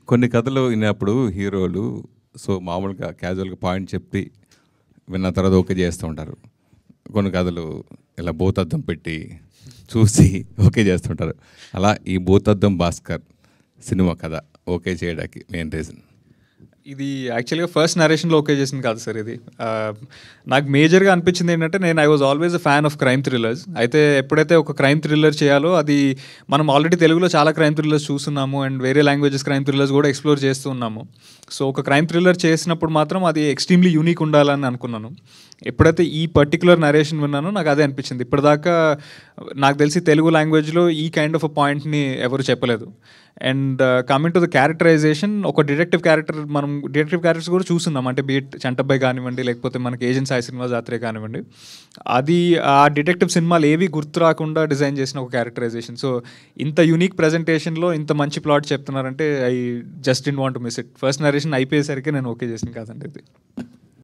కొన్ని కథలు విన్నప్పుడు హీరోలు మామూలుగా క్యాజువల్గా పాయింట్ చెప్పి విన్న తర్వాత ఓకే చేస్తూ ఉంటారు. కొన్ని కథలు ఇలా భూతద్దం పెట్టి చూసి ఓకే చేస్తుంటారు. అలా ఈ భూతద్దం భాస్కర్ సినిమా కథ ఓకే చేయడానికి మెయిన్ రీజన్? ఇది యాక్చువల్గా ఫస్ట్ నరేషన్లో ఓకే చేసింది కాదు సార్. ఇది నాకు మేజర్గా అనిపించింది ఏంటంటే, I was always a fan of crime thrillers. అయితే ఎప్పుడైతే ఒక క్రైమ్ థ్రిల్లర్ చేయాలో, అది మనం ఆల్రెడీ తెలుగులో చాలా క్రైమ్ థ్రిల్లర్స్ చూస్తున్నాము అండ్ వేరే లాంగ్వేజెస్ క్రైమ్ థ్రిల్లర్స్ కూడా ఎక్స్ప్లోర్ చేస్తూ ఉన్నాము. సో ఒక క్రైమ్ థ్రిల్లర్ చేసినప్పుడు మాత్రం అది ఎక్స్ట్రీమ్లీ యూనిక్ ఉండాలని అనుకున్నాను. ఎప్పుడైతే ఈ పర్టికులర్ నరేషన్ విన్నానో నాకు అదే అనిపించింది. ఇప్పటిదాకా నాకు తెలిసి తెలుగు లాంగ్వేజ్లో ఈ కైండ్ ఆఫ్ అ పాయింట్ని ఎవరు చెప్పలేదు. And coming to the characterization, ఒక డిటెక్టివ్ క్యారెక్టర్స్ కూడా చూస్తున్నాం. అంటే బీట్ చంటబ్బాయి కానివ్వండి, లేకపోతే మనకి ఏజెంట్ సాయి శ్రీనివాస్ ఆత్రేయ కానివ్వండి, అది ఆ డిటెక్టివ్ సినిమాలు ఏవి గుర్తు రాకుండా డిజైన్ చేసిన ఒక క్యారెక్టరైజేషన్. సో ఇంత యూనిక్ ప్రజెంటేషన్లో ఇంత మంచి ప్లాట్ చెప్తున్నారంటే I just didn't want to miss it. First narration అయిపోయేసరికి నేను ఓకే చేసింది కాదండి ఇది.